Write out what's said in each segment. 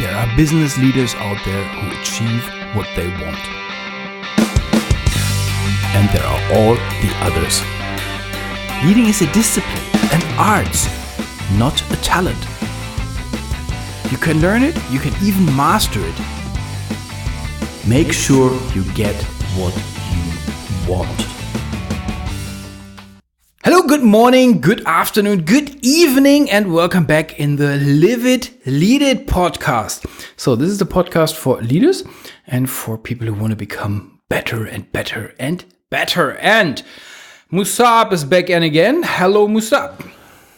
there are business leaders out there who achieve what they want. And there are all the others. Leading is a discipline, an art, not a talent. You can learn it, you can even master it. Make sure you get what you want. Hello, good morning, good afternoon, good evening, and welcome back in the Live It, Lead It podcast. So this is the podcast for leaders and for people who want to become better and better and better. And Musab is back in again. Hello, Musab.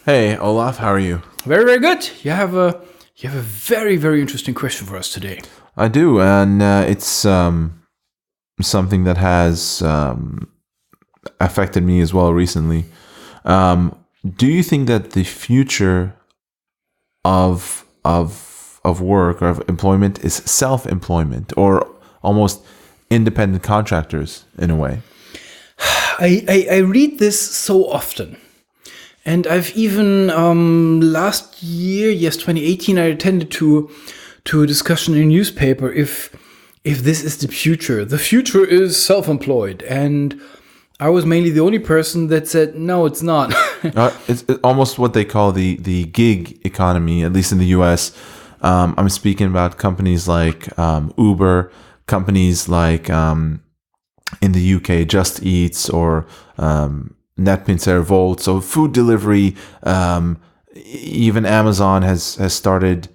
Hey, Olaf, how are you? Very, very good. You have a very, very interesting question for us today. I do, and it's something that has affected me as well recently. Do you think that the future of work or of employment is self-employment or almost independent contractors in a way? I read this so often. And I've even last year, 2018, I attended to a discussion in a newspaper if this is the future. The future is self-employed. And I was mainly the only person that said, no, it's not. It's almost what they call the gig economy, at least in the US. I'm speaking about companies like Uber, companies like in the UK, Just Eats, or NetPincere, Volt. So food delivery, even Amazon has started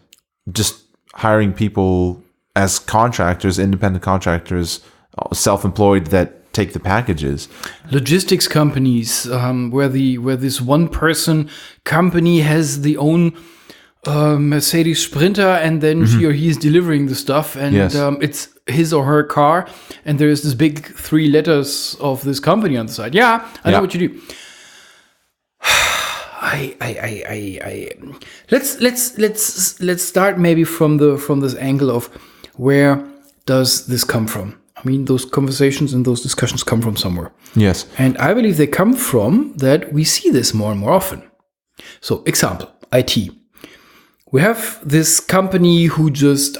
just hiring people as contractors, independent contractors, self-employed, that take the packages. Logistics companies, where this one person company has the own Mercedes Sprinter, and then she or he is delivering the stuff, and Yes. It's his or her car, and there is this big 3 letters of this company on the side. Yeah, I know what you do. Let's start maybe from this angle of where does this come from? I mean, those conversations and those discussions come from somewhere. Yes. And I believe they come from that we see this more and more often. So, example, IT. We have this company who just,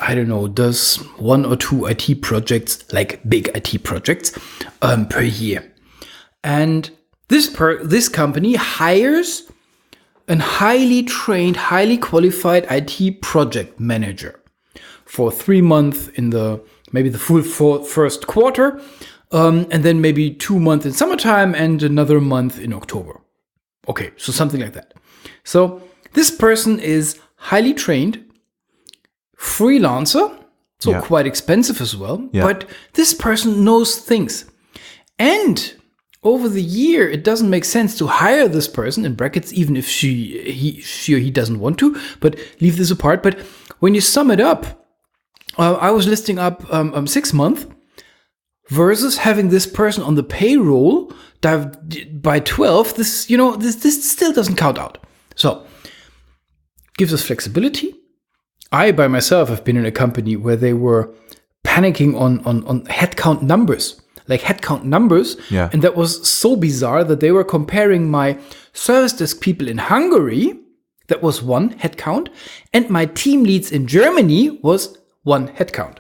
does 1 or 2 IT projects, like big IT projects, per year. And this company hires a highly trained, highly qualified IT project manager for 3 months in maybe the full first quarter, and then maybe 2 months in summertime and another month in October. Okay, so something like that. So this person is highly trained, freelancer, so quite expensive as well, but this person knows things. And over the year, it doesn't make sense to hire this person, in brackets, even if she or he doesn't want to, but leave this apart. But when you sum it up, I was listing up 6 months versus having this person on the payroll by 12. This still doesn't count out. So gives us flexibility. I by myself have been in a company where they were panicking on headcount numbers. Yeah. And that was so bizarre that they were comparing my service desk people in Hungary, that was 1 headcount, and my team leads in Germany was 1 headcount.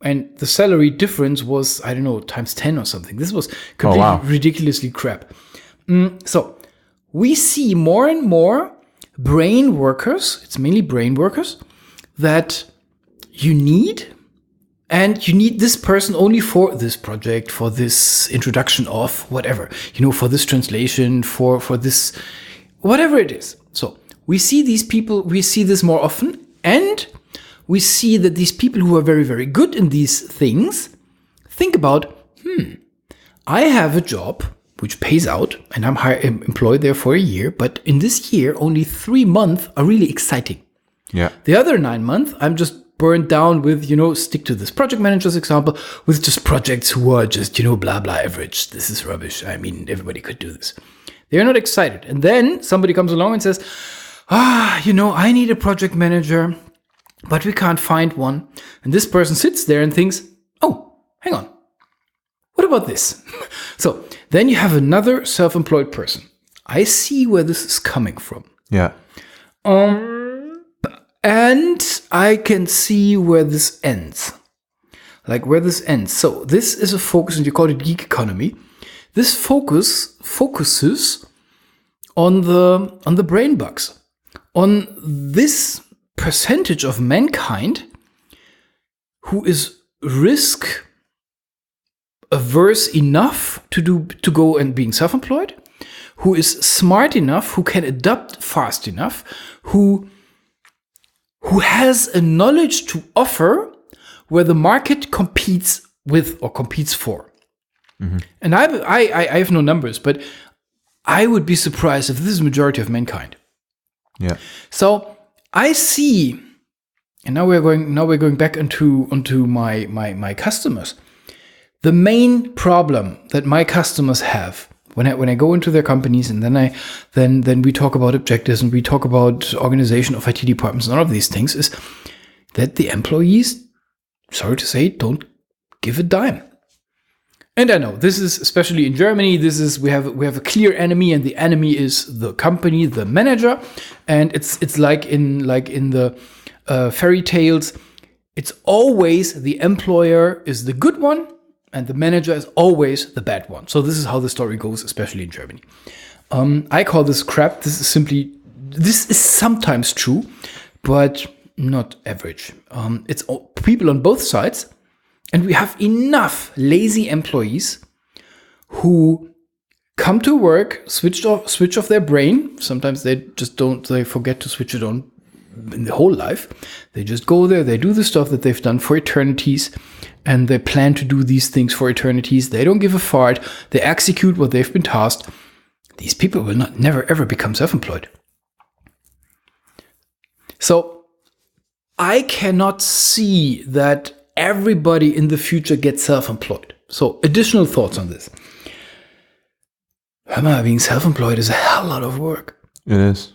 And the salary difference was, times 10 or something. This was completely ridiculously crap. So we see more and more brain workers, it's mainly brain workers, that you need. And you need this person only for this project, for this introduction of whatever, for this translation, for this, whatever it is. So we see these people, we see this more often, and we see that these people who are very, very good in these things think about, I have a job which pays out, and I'm employed there for a year, but in this year, only 3 months are really exciting. Yeah. The other 9 months, I'm just burned down with, stick to this project manager's example, with just projects who are just, blah, blah, average. This is rubbish. I mean, everybody could do this. They're not excited. And then somebody comes along and says, I need a project manager, but we can't find one. And this person sits there and thinks, oh, hang on. What about this? So then you have another self-employed person. I see where this is coming from. Yeah. And I can see where this ends. So this is a focus, and you call it gig economy. This focuses on the brain bugs, on this percentage of mankind who is risk averse enough to go and being self-employed, who is smart enough, who can adapt fast enough, who has a knowledge to offer where the market competes with or competes for. Mm-hmm. And I have no numbers, but I would be surprised if this is the majority of mankind. Yeah. So I see, and now we're going back onto my customers. The main problem that my customers have when I go into their companies, and then we talk about objectives and we talk about organization of IT departments and all of these things, is that the employees, sorry to say, don't give a dime. And I know this is especially in Germany. We have a clear enemy, and the enemy is the company, the manager, and it's like in the fairy tales. It's always the employer is the good one, and the manager is always the bad one. So this is how the story goes, especially in Germany. I call this crap. This is sometimes true, but not average. It's people on both sides. And we have enough lazy employees who come to work, switch off their brain. Sometimes they forget to switch it on in the whole life. They just go there, they do the stuff that they've done for eternities, and they plan to do these things for eternities. They don't give a fart. They execute what they've been tasked. These people will never ever become self-employed. So I cannot see that everybody in the future gets self-employed. So additional thoughts on this. Being self-employed is a hell lot of work. It is.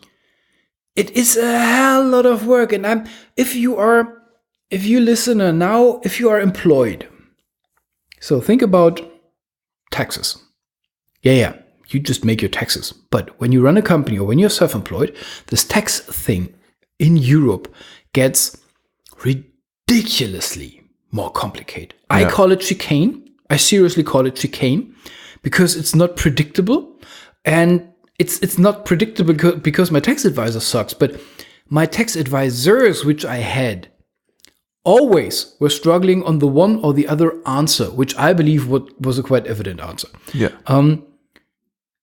It is a hell lot of work. And if you listener now, if you are employed, so think about taxes. Yeah, you just make your taxes. But when you run a company or when you're self-employed, this tax thing in Europe gets ridiculously more complicated. Yeah. I call it chicane. I seriously call it chicane because it's not predictable, and it's not predictable because my tax advisor sucks. But my tax advisors, which I had, always were struggling on the one or the other answer, which I believe was a quite evident answer. Yeah.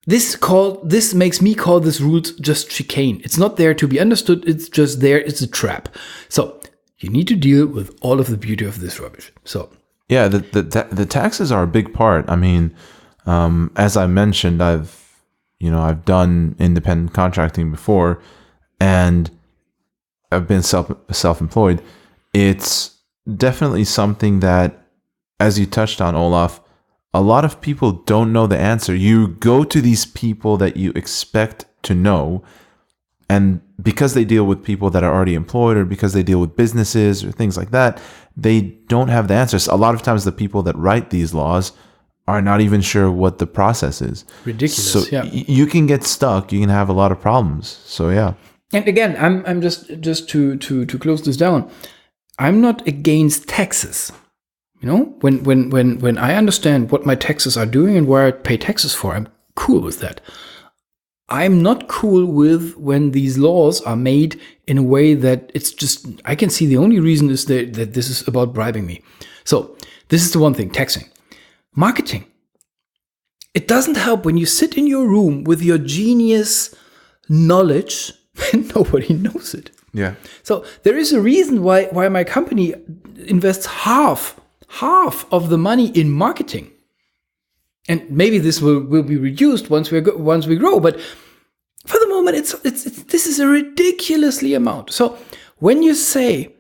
This makes me call this rules just chicane. It's not there to be understood. It's just there. It's a trap. So you need to deal with all of the beauty of this rubbish. So yeah, the taxes are a big part. I mean, as I mentioned, I've done independent contracting before, and I've been self-employed. It's definitely something that, as you touched on, Olaf, a lot of people don't know the answer. You go to these people that you expect to know, and because they deal with people that are already employed, or because they deal with businesses or things like that, they don't have the answers. A lot of times the people that write these laws are not even sure what the process is. Ridiculous. So yeah. You can get stuck. You can have a lot of problems. So yeah. And again, I'm just to close this down. I'm not against taxes. When I understand what my taxes are doing and where I pay taxes for, I'm cool with that. I'm not cool with when these laws are made in a way that it's just, I can see the only reason is that this is about bribing me. So this is the one thing, taxing. Marketing. It doesn't help when you sit in your room with your genius knowledge and nobody knows it. Yeah. So there is a reason why my company invests half of the money in marketing. And maybe this will be reduced once we grow, but for the moment, this is a ridiculously amount. So when you say,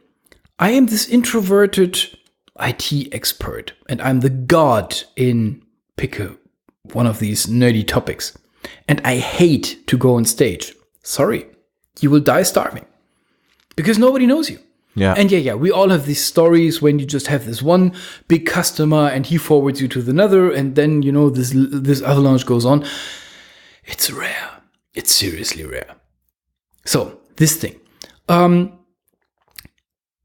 I am this introverted IT expert, and I'm the god in pick one of these nerdy topics, and I hate to go on stage, sorry, you will die starving because nobody knows you. Yeah. And yeah, we all have these stories when you just have this one big customer and he forwards you to another, and then, this avalanche goes on. It's rare. It's seriously rare. So this thing.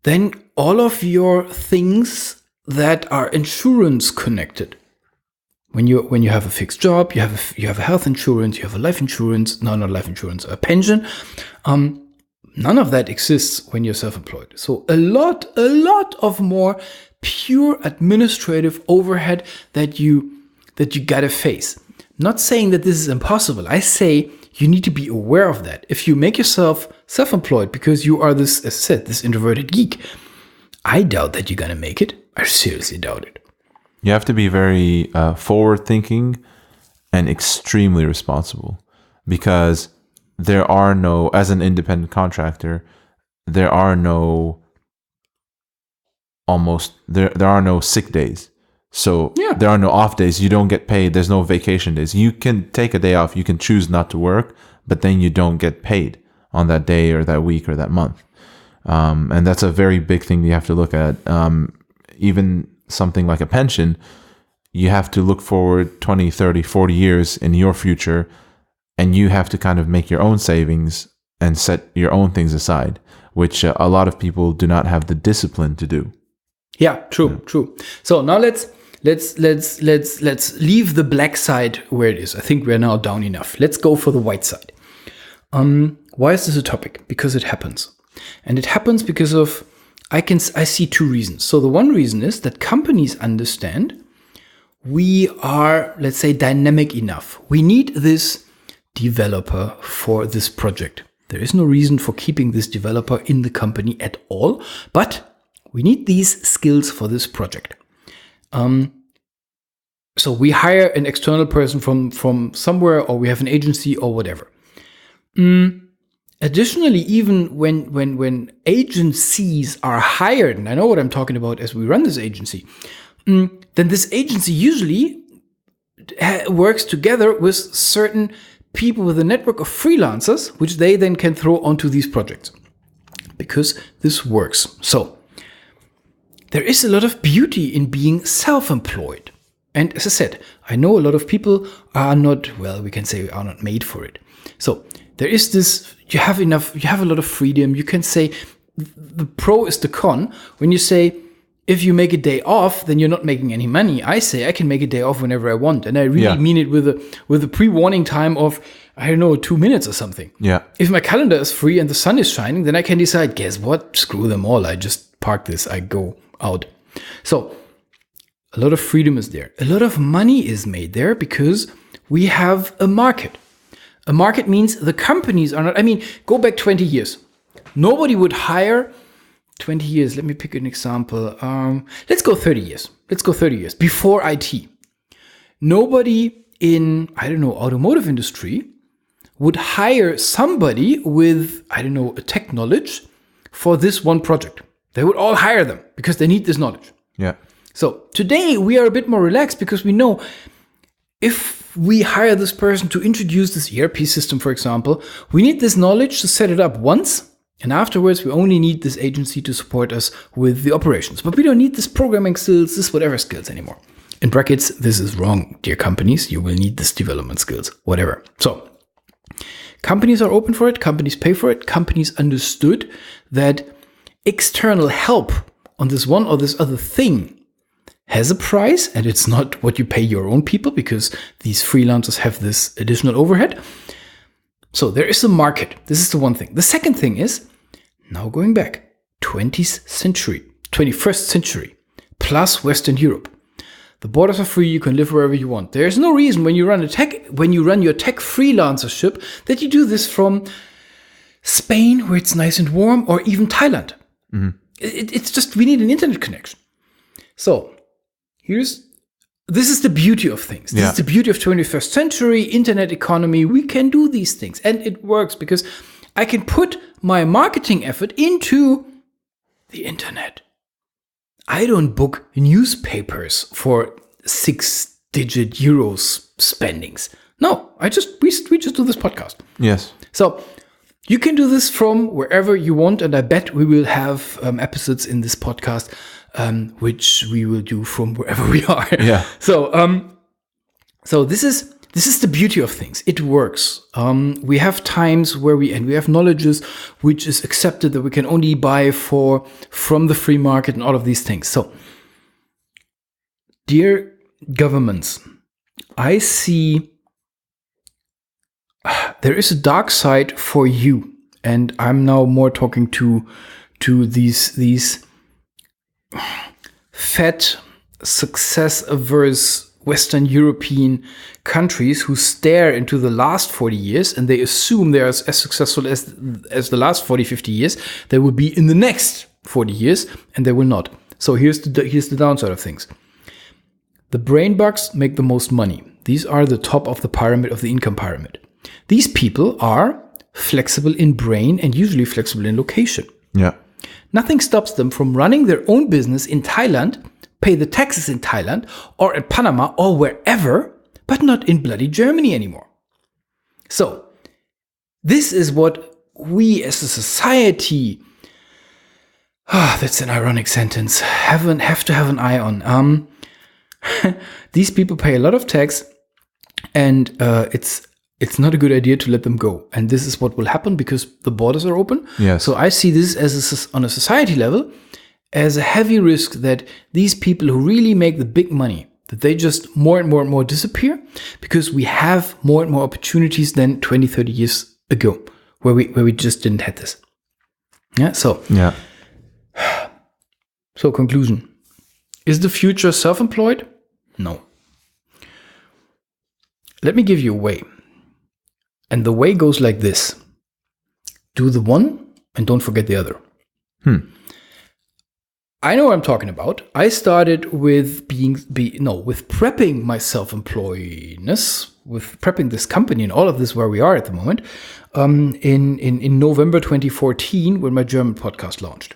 then all of your things that are insurance connected. When you have a fixed job, you have a health insurance, you have a life insurance, no, not life insurance, a pension. None of that exists when you're self-employed. So a lot of more pure administrative overhead that you gotta face. Not saying that this is impossible. I say you need to be aware of that. If you make yourself self-employed because you are this, as I said, this introverted geek, I doubt that you're gonna make it. I seriously doubt it. You have to be very forward-thinking and extremely responsible, because there are no, as an independent contractor, there are no sick days. So there are no off days. You don't get paid. There's no vacation days. You can take a day off. You can choose not to work, but then you don't get paid on that day or that week or that month. And that's a very big thing you have to look at. Even something like a pension, you have to look forward 20, 30, 40 years in your future, and you have to kind of make your own savings and set your own things aside, which a lot of people do not have the discipline to do. Yeah, true. So now let's leave the black side where it is. I think we're now down enough. Let's go for the white side. Why is this a topic? Because it happens. And it happens because of, I see two reasons. So the one reason is that companies understand we are, let's say, dynamic enough. We need this developer for this project. There is no reason for keeping this developer in the company at all, but we need these skills for this project. So we hire an external person from somewhere, or we have an agency or whatever. Additionally, even when agencies are hired, and I know what I'm talking about as we run this agency, then this agency usually works together with certain people with a network of freelancers, which they then can throw onto these projects, because this works. So there is a lot of beauty in being self-employed. And as I said, I know a lot of people are not, well, we can say are not made for it. So there is this, you have a lot of freedom. You can say the pro is the con. When you say, if you make a day off, then you're not making any money. I say I can make a day off whenever I want. And I really mean it with a pre-warning time of, I don't know, 2 minutes or something. Yeah. If my calendar is free and the sun is shining, then I can decide, guess what? Screw them all. I just park this. I go out. So a lot of freedom is there. A lot of money is made there because we have a market. A market means the companies are not, go back 20 years. Nobody would hire 20 years. Let me pick an example. Let's go 30 years. Before IT. Nobody in, automotive industry would hire somebody with, a tech knowledge for this one project. They would all hire them because they need this knowledge. Yeah. So today we are a bit more relaxed because we know if we hire this person to introduce this ERP system, for example, we need this knowledge to set it up once. And afterwards, we only need this agency to support us with the operations. But we don't need this programming skills, this whatever skills anymore. In brackets, this is wrong, dear companies. You will need this development skills, whatever. So companies are open for it. Companies pay for it. Companies understood that external help on this one or this other thing has a price, and it's not what you pay your own people because these freelancers have this additional overhead. So there is a market. This is the one thing. The second thing is, now going back, 21st century, plus Western Europe. The borders are free. You can live wherever you want. There's no reason when you run your tech freelancership that you do this from Spain, where it's nice and warm, or even Thailand. Mm-hmm. It's just, we need an internet connection. So this is the beauty of things. This is the beauty of 21st century, internet economy. We can do these things. And it works because I can put my marketing effort into the internet. I don't book newspapers for 6-digit euros spendings. No, we just do this podcast. Yes. So you can do this from wherever you want. And I bet we will have episodes in this podcast which we will do from wherever we are. Yeah. So this this is the beauty of things. It works. We have times where we have knowledges which is accepted that we can only buy from the free market and all of these things. So, dear governments, I see there is a dark side for you, and I'm now more talking to these fat, success-averse Western European countries who stare into the last 40 years and they assume they are as successful as the last 40, 50 years. They will be in the next 40 years, and they will not. So here's the downside of things. The brain bugs make the most money. These are the top of the pyramid, of the income pyramid. These people are flexible in brain and usually flexible in location. Yeah. Nothing stops them from running their own business in Thailand, pay the taxes in Thailand or in Panama or wherever, but not in bloody Germany anymore. So, this is what we as a society, that's an ironic sentence, have to have an eye on. These people pay a lot of tax, and it's not a good idea to let them go. And this is what will happen because the borders are open. Yes. So I see this as on a society level as a heavy risk that these people who really make the big money, that they just more and more disappear because we have more and more opportunities than 20, 30 years ago where we just didn't have this. Yeah. So conclusion. Is the future self-employed? No. Let me give you a way. And the way goes like this. Do the one and don't forget the other. I know what I'm talking about. I started with with prepping my self-employedness, with prepping this company and all of this where we are at the moment, in November 2014 when my German podcast launched.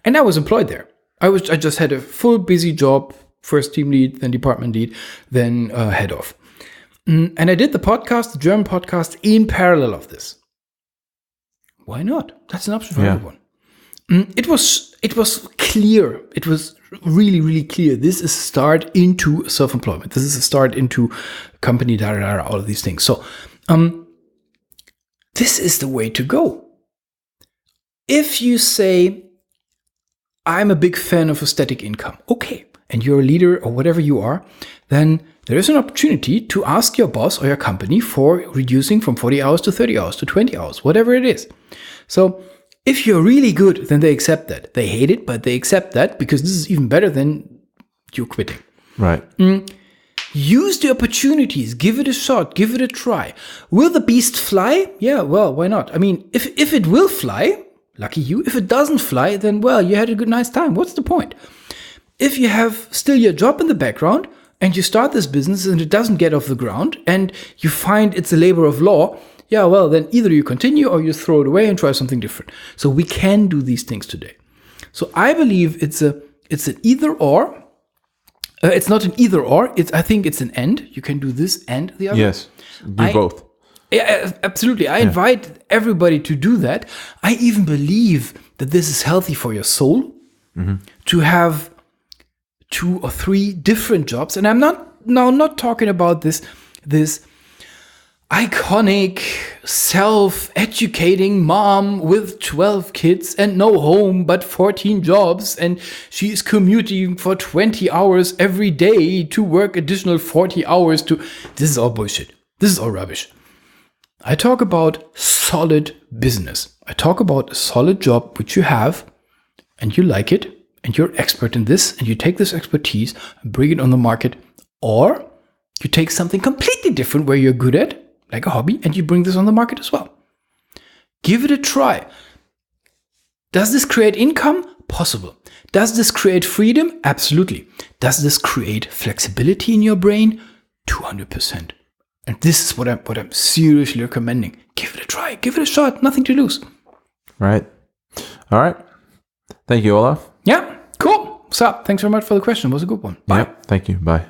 And I was employed there. I just had a full busy job, first team lead, then department lead, then head of. And I did the German podcast, in parallel of this. Why not? That's an option for everyone. It was clear. It was really, really clear. This is a start into self-employment. This is a start into company, all of these things. So, this is the way to go. If you say, I'm a big fan of a static income, okay, and you're a leader or whatever you are, then there is an opportunity to ask your boss or your company for reducing from 40 hours to 30 hours to 20 hours, whatever it is. So if you're really good, then they accept that. They hate it, but they accept that because this is even better than you quitting. Right. Use the opportunities. Give it a shot. Give it a try. Will the beast fly? Yeah, well, why not? I mean, if it will fly, lucky you. If it doesn't fly, then, well, you had a nice time. What's the point? If you have still your job in the background and you start this business and it doesn't get off the ground and you find it's a labor of love, yeah, well, then either you continue or you throw it away and try something different. So we can do these things today. So I believe it's an either or. It's not an either or. I think it's an and. You can do this and the other. Yes, do both. Yeah, absolutely. I invite everybody to do that. I even believe that this is healthy for your soul to have 2 or 3 different jobs. And I'm not talking about this iconic self-educating mom with 12 kids and no home but 14 jobs, and she's commuting for 20 hours every day to work additional 40 hours to... This is all bullshit. This is all rubbish. I talk about solid business. I talk about a solid job which you have and you like it and you're expert in this and you take this expertise and bring it on the market, or you take something completely different where you're good at, like a hobby, and you bring this on the market as well. Give it a try. Does this create income? Possible. Does this create freedom? Absolutely. Does this create flexibility in your brain? 200%. And this is what I'm seriously recommending. Give it a try. Give it a shot. Nothing to lose. Right. All right. Thank you, Olaf. Yeah. Cool. So, thanks very much for the question. It was a good one. Bye. Yeah, thank you. Bye.